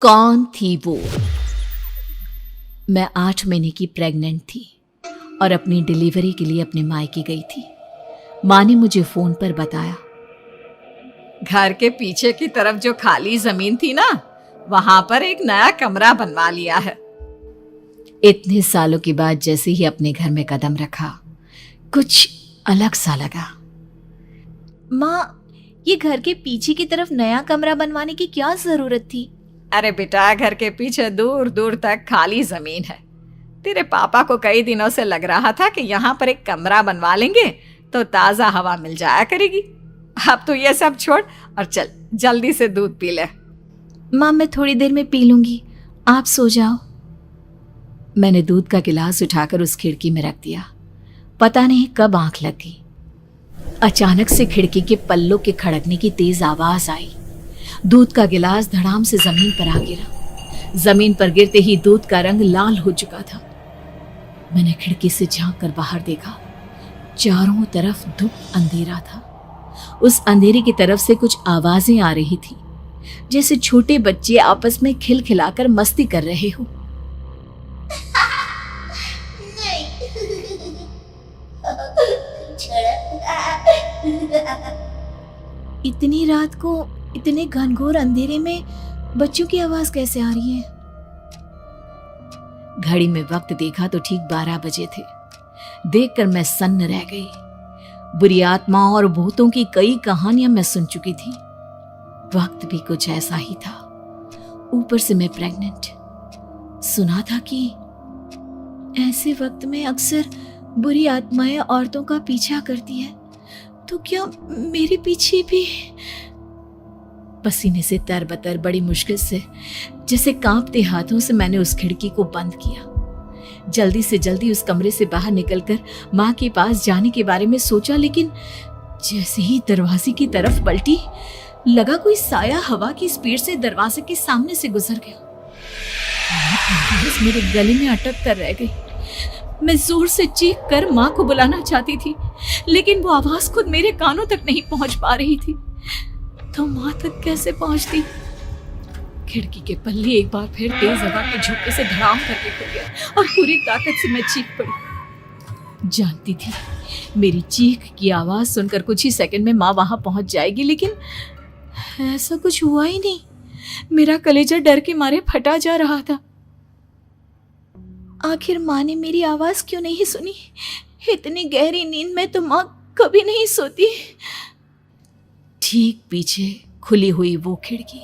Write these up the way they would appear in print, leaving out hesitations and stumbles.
कौन थी वो? मैं 8 महीने की प्रेग्नेंट थी और अपनी डिलीवरी के लिए अपने मायके गई थी। माँ ने मुझे फोन पर बताया, घर के पीछे की तरफ जो खाली जमीन थी ना, वहां पर एक नया कमरा बनवा लिया है। इतने सालों के बाद जैसे ही अपने घर में कदम रखा, कुछ अलग सा लगा। माँ, ये घर के पीछे की तरफ नया कमरा बनवाने की क्या जरूरत थी? अरे बेटा, घर के पीछे दूर दूर तक खाली जमीन है। तेरे पापा को कई दिनों से लग रहा था कि यहाँ पर एक कमरा बनवा लेंगे तो ताज़ा हवा मिल जाया करेगी। अब तो ये सब छोड़ और चल जल्दी से दूध पी ले। माँ, मैं थोड़ी देर में पी लूंगी, आप सो जाओ। मैंने दूध का गिलास उठाकर उस खिड़की में रख दिया। पता नहीं कब आंख लग गई। अचानक से खिड़की के पल्लों के खड़कने की तेज आवाज आई। दूध का गिलास धड़ाम से जमीन पर आ गिरा। जमीन पर गिरते ही दूध का रंग लाल हो चुका था। मैंने खिड़की से झांक कर बाहर देखा। चारों तरफ धूप अंधेरा था। उस अंधेरे की तरफ से कुछ आवाजें आ रही थी, जैसे छोटे बच्चे आपस में खिलखिलाकर मस्ती कर रहे हो। इतनी रात को इतने घनघोर अंधेरे में बच्चों की आवाज कैसे आ रही है? घड़ी में वक्त देखा तो ठीक 12 बजे थे। देखकर मैं सन्न रह गई। बुरी आत्माओं और भूतों की कई कहानियां मैं सुन चुकी थी। वक्त भी कुछ ऐसा ही था। ऊपर से मैं प्रेग्नेंट। सुना था कि ऐसे वक्त में अक्सर बुरी आत्माएं औरतों का पीछा करती है, तो क्या मेरे पीछे भी? पसीने से तरबतर बड़ी मुश्किल से, जैसे कांपते हाथों से मैंने उस खिड़की को बंद किया। जल्दी से जल्दी उस कमरे से बाहर निकलकर माँ के पास जाने के बारे में सोचा, लेकिन जैसे ही दरवाजे की तरफ पलटी, लगा कोई साया हवा की स्पीड से दरवाजे के सामने से गुजर गया। मेरे गले में अटक कर रह गई। मैं जोर से चीख कर माँ को बुलाना चाहती थी, लेकिन वो आवाज खुद मेरे कानों तक नहीं पहुंच पा रही थी। तो माँ तक कैसे पहुंचती? खिड़की के पल्ले एक बार फिर तेज हवा के झोंके से धड़ाम करके खुल गया और पूरी ताकत से मैं चीख पड़ी। जानती थी मेरी चीख की आवाज सुनकर कुछ ही सेकंड में माँ वहां पहुंच जाएगी, लेकिन ऐसा कुछ हुआ ही नहीं। मेरा कलेजा डर के मारे फटा जा रहा था। आखिर माँ ने मेरी आवाज क्यों नहीं सुनी? इतनी गहरी नींद में तो माँ कभी नहीं सोती। ठीक पीछे खुली हुई वो खिड़की।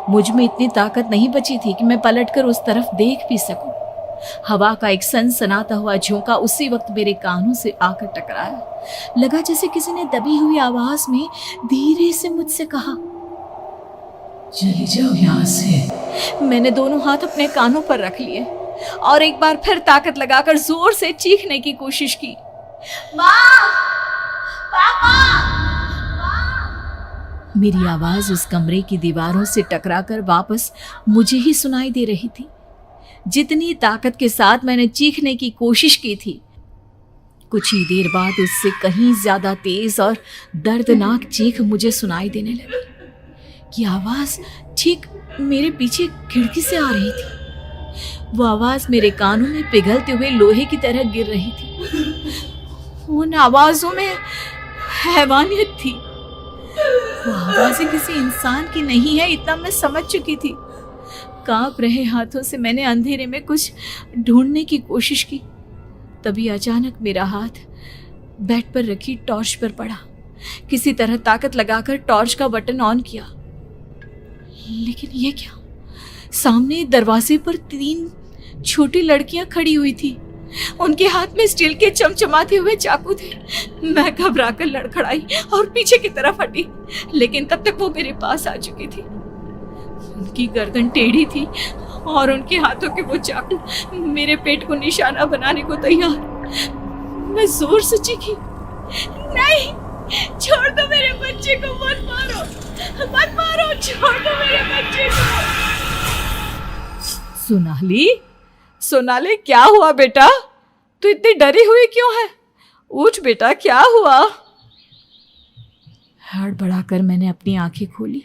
मुझ में इतनी ताकत नहीं बची थी कि मैं पलटकर उस तरफ देख भी सकूं। हवा का एक सनसनाता हुआ झोंका उसी वक्त मेरे कानों से आकर टकराया। लगा जैसे किसी ने दबी हुई आवाज में धीरे से मुझसे कहा, चली जाओ यहाँ से। मैंने दोनों हाथ अपने कानों पर रख लिए और एक बार फिर ताकत लगाकर जोर से चीखने की कोशिश की। माँ! पापा! मेरी आवाज उस कमरे की दीवारों से टकराकर वापस मुझे ही सुनाई दे रही थी। जितनी ताकत के साथ मैंने चीखने की कोशिश की थी, कुछ ही देर बाद उससे कहीं ज्यादा तेज और दर्दनाक चीख मुझे सुनाई देने लगी। ये आवाज ठीक मेरे पीछे खिड़की से आ रही थी। वो आवाज मेरे कानों में पिघलते हुए लोहे की तरह गिर रही थी। उन आवाजों में हैवानियत थी। वो आवाजें किसी इंसान की नहीं है, इतना मैं समझ चुकी थी। कांप रहे हाथों से मैंने अंधेरे में कुछ ढूंढने की कोशिश की। तभी अचानक मेरा हाथ बेड पर रखी टॉर्च पर पड़ा। किसी तरह ताकत लगाकर टॉर्च का बटन ऑन किया, लेकिन ये क्या? सामने दरवाजे पर 3 छोटी लड़कियां खड़ी हुई थी। उनके हाथ में स्टील के चमचमाते हुए चाकू थे। मैं घबराकर लड़खड़ाई और पीछे की तरफ हटी, लेकिन तब तक वो मेरे पास आ चुकी थी। उनकी गर्दन टेढ़ी थी और उनके हाथों के वो चाकू मेरे पेट को निशाना बनाने को तैयार। मैं जोर से चीखी, नहीं, छोड़ दो मेरे बच्चे को, मत मारो, मत मारो, छोड़ दो मेरे बच्चे को। सोनाली, क्या हुआ बेटा? तू इतनी डरी हुई क्यों है? उठ बेटा, क्या हुआ? हड़बड़ाकर मैंने अपनी आंखें खोली।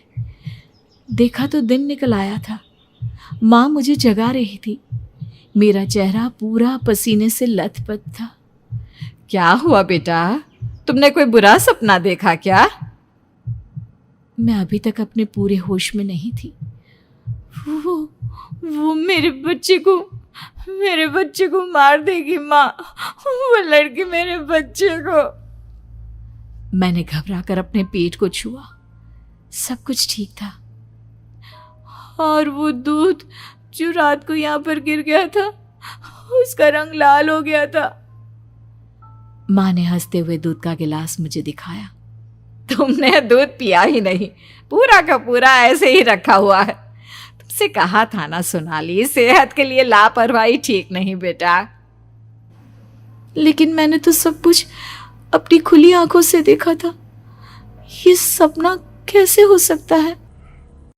देखा तो दिन निकल आया था। माँ मुझे जगा रही थी। मेरा चेहरा पूरा पसीने से लथपथ था। क्या हुआ बेटा, तुमने कोई बुरा सपना देखा क्या? मैं अभी तक अपने पूरे होश में नहीं थी। वो मेरे बच्चे को मार देगी माँ। वो लड़की मेरे बच्चे को। मैंने घबराकर अपने पेट को छुआ। सब कुछ ठीक था। और वो दूध जो रात को यहाँ पर गिर गया था, उसका रंग लाल हो गया था। माँ ने हंसते हुए दूध का गिलास मुझे दिखाया। तुमने दूध पिया ही नहीं, पूरा का पूरा ऐसे ही रखा हुआ है। तुमसे कहा था ना सोनाली, सेहत के लिए लापरवाही ठीक नहीं बेटा। लेकिन मैंने तो सब कुछ अपनी खुली आंखों से देखा था। ये सपना कैसे हो सकता है?